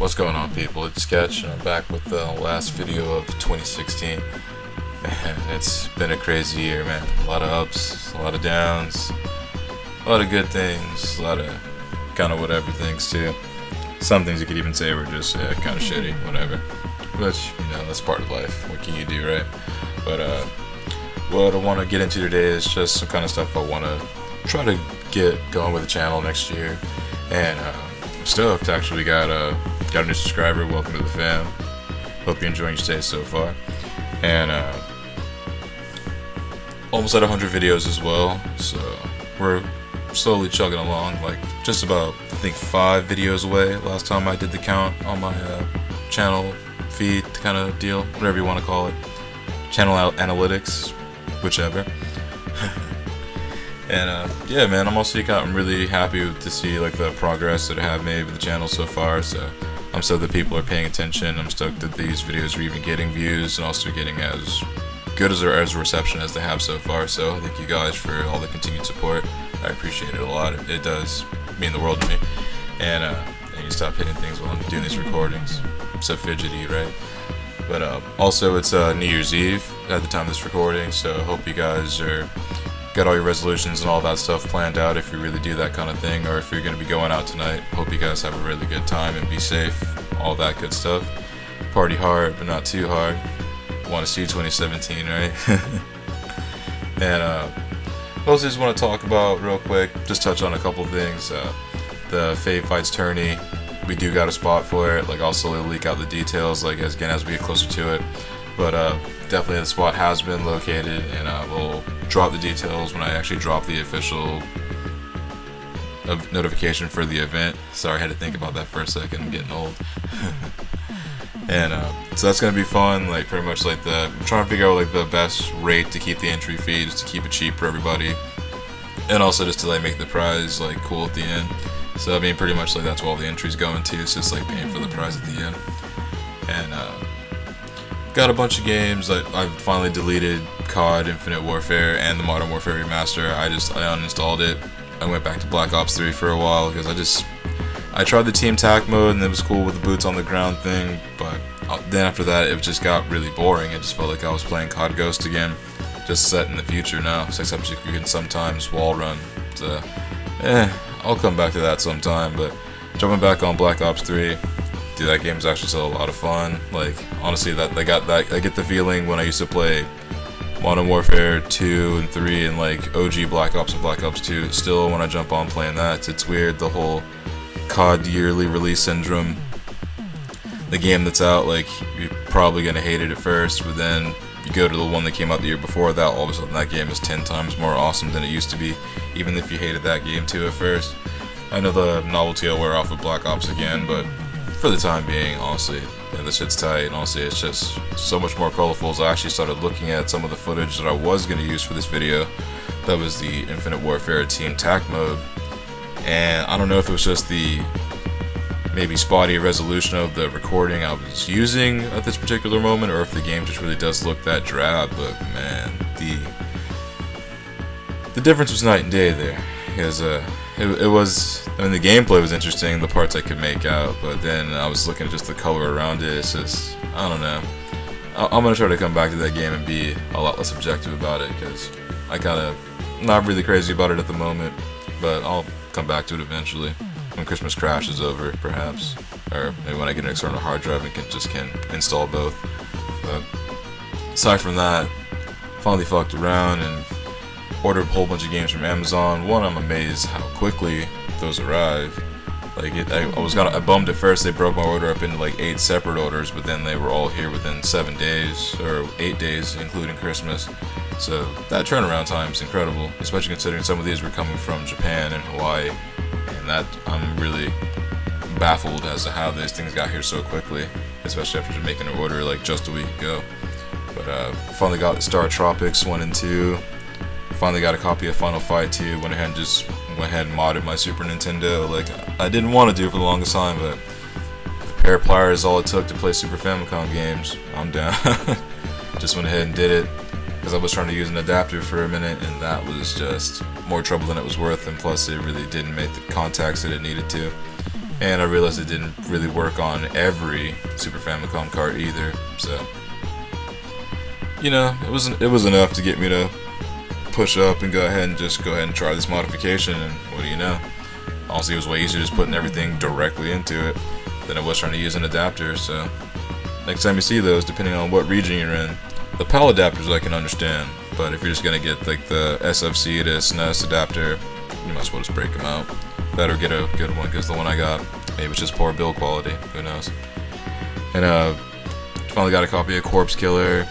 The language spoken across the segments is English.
What's going on, people? It's Sketch, and I'm back with the last video of 2016. And it's been a crazy year, man. A lot of ups, a lot of downs, a lot of good things, a lot of kind of whatever things too. Some things you could even say were just kind of shitty, whatever. Which, that's part of life. What can you do, right? But what I want to get into today is just some kind of stuff I want to try to get going with the channel next year. And I'm stoked, actually. Got a new subscriber. Welcome to the fam. Hope you're enjoying your stay so far. And almost at 100 videos as well. So we're slowly chugging along. Like just about, I think, 5 videos away. Last time I did the count on my channel feed kind of deal, whatever you want to call it. Channel analytics, whichever. And yeah, man, I'm really happy to see like the progress that I have made with the channel so far. So I'm stoked that people are paying attention. I'm stoked that these videos are even getting views and also getting as good as a reception as they have so far. So thank you guys for all the continued support. I appreciate it a lot. It does mean the world to me. And I need to stop hitting things while I'm doing these recordings. I'm so fidgety, right? But also it's New Year's Eve at the time of this recording, so I hope you guys got all your resolutions and all that stuff planned out if you really do that kind of thing, or if you're going to be going out tonight. Hope you guys have a really good time and be safe, all that good stuff. Party hard, but not too hard. Want to see 2017, right? And also just want to talk about real quick, just touch on a couple things. The Fave Fights tourney, we do got a spot for it. Like, I'll slowly leak out the details, like as we get closer to it. But definitely the spot has been located, and we'll drop the details when I actually drop the official notification for the event. Sorry, I had to think about that for a second. I'm getting old. And so that's gonna be fun. Like pretty much like I'm trying to figure out like the best rate to keep the entry fee, just to keep it cheap for everybody, and also just to like make the prize like cool at the end. So I mean, pretty much like that's what all the entries go into. It's just like paying for the prize at the end. And got a bunch of games. I've finally deleted COD Infinite Warfare and the Modern Warfare Remaster. I uninstalled it. I went back to Black Ops 3 for a while because I tried the Team TAC mode and it was cool with the boots on the ground thing, but then after that it just got really boring. It just felt like I was playing COD Ghost again, just set in the future now, except you can sometimes wall run. So, I'll come back to that sometime, but jumping back on Black Ops 3, dude, that game's actually still a lot of fun. Like, honestly, I get the feeling when I used to play Modern Warfare 2 and 3 and like OG Black Ops and Black Ops 2. Still, when I jump on playing that, it's weird, the whole COD yearly release syndrome. The game that's out, like, you're probably gonna hate it at first, but then you go to the one that came out the year before that, all of a sudden that game is 10 times more awesome than it used to be, even if you hated that game too at first. I know the novelty will wear off with Black Ops again, but for the time being, honestly, the shit's tight, and honestly, it's just so much more colorful. So I actually started looking at some of the footage that I was going to use for this video. That was the Infinite Warfare Team TAC mode, and I don't know if it was just the maybe spotty resolution of the recording I was using at this particular moment, or if the game just really does look that drab. But man, the difference was night and day there, because it was, I mean, the gameplay was interesting, the parts I could make out, but then I was looking at just the color around it. It's just, I don't know. I'm gonna try to come back to that game and be a lot less objective about it, because I kind of not really crazy about it at the moment, but I'll come back to it eventually when Christmas Crash is over, perhaps, or maybe when I get an external hard drive and can install both. But aside from that, finally fucked around and ordered a whole bunch of games from Amazon. One, I'm amazed how quickly those arrive. Like, I bummed at first. They broke my order up into like 8 separate orders, but then they were all here within 7 days, or 8 days, including Christmas. So that turnaround time is incredible, especially considering some of these were coming from Japan and Hawaii, and that I'm really baffled as to how these things got here so quickly, especially after making an order like just a week ago. But finally got Star Tropics 1 and 2. Finally got a copy of Final Fight 2. Went ahead and modded my Super Nintendo, like I didn't want to do for the longest time, but a pair of pliers is all it took to play Super Famicom games. I'm down. Just went ahead and did it, because I was trying to use an adapter for a minute, and that was just more trouble than it was worth, and plus it really didn't make the contacts that it needed to. and I realized it didn't really work on every Super Famicom cart either. So, you know, it was enough to get me to push up and go ahead and try this modification. And what do you know? Honestly, it was way easier just putting everything directly into it than it was trying to use an adapter. So, next time you see those, depending on what region you're in, the PAL adapters I can understand, but if you're just gonna get like the SFC to SNES adapter, you might as well just break them out. Better get a good one, because the one I got, maybe it's just poor build quality, who knows. And finally got a copy of Corpse Killer.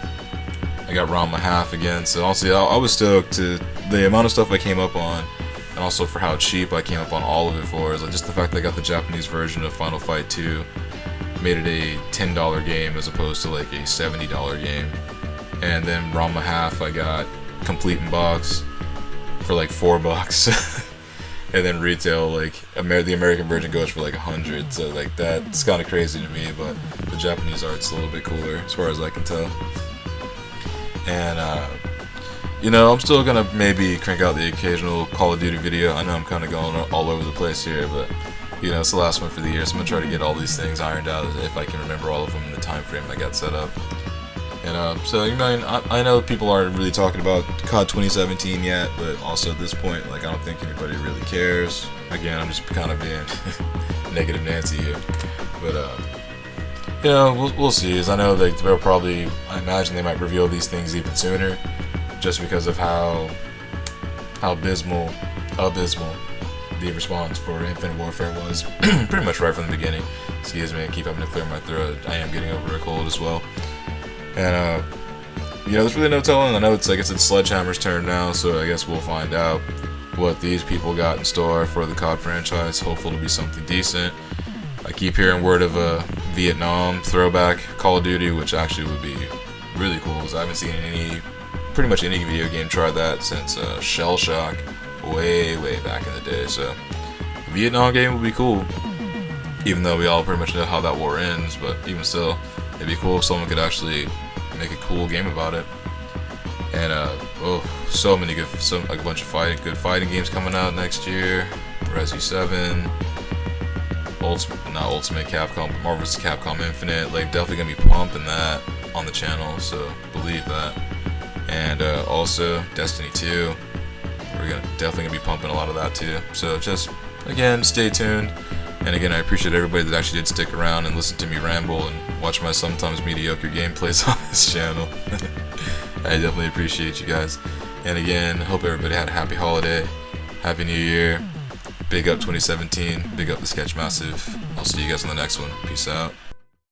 I got Ranma Half again, so honestly I was stoked to the amount of stuff I came up on, and also for how cheap I came up on all of it for. Is like just the fact that I got the Japanese version of Final Fight 2 made it a $10 game as opposed to like a $70 game. And then Ranma Half I got complete in box for like $4. And then retail, like the American version goes for like 100. So like that's kind of crazy to me, but the Japanese art's a little bit cooler as far as I can tell. And you know, I'm still gonna maybe crank out the occasional Call of Duty video. I know I'm kind of going all over the place here, but you know, it's the last one for the year, so I'm gonna try to get all these things ironed out if I can remember all of them in the time frame I got set up. And so, you know, I know people aren't really talking about COD 2017 yet, but also at this point, like, I don't think anybody really cares. Again, I'm just kind of being negative Nancy here. But, you know, we'll see. As I know they'll probably, I imagine they might reveal these things even sooner, just because of how abysmal the response for Infinite Warfare was pretty much right from the beginning. Excuse me, I keep having to clear my throat. I am getting over a cold as well. And, you know, there's really no telling. I know it's Sledgehammer's turn now, so I guess we'll find out what these people got in store for the COD franchise. Hopefully it'll be something decent. I keep hearing word of a Vietnam throwback Call of Duty, which actually would be really cool, because I haven't seen pretty much any video game try that since Shell Shock way back in the day. So the Vietnam game would be cool, even though we all pretty much know how that war ends, but even still, it'd be cool if someone could actually make a cool game about it. And so many good, like a bunch of good fighting games coming out next year. Resi 7, not Ultimate Capcom, but Marvel vs. Capcom Infinite. Like, definitely gonna be pumping that on the channel, so believe that. And also Destiny 2, we're definitely gonna be pumping a lot of that too. So just again, stay tuned. And again, I appreciate everybody that actually did stick around and listen to me ramble and watch my sometimes mediocre gameplays on this channel. I definitely appreciate you guys. And again, hope everybody had a happy holiday, happy new year, big up 2017, big up the Sketch Massive. I'll see you guys on the next one. Peace out.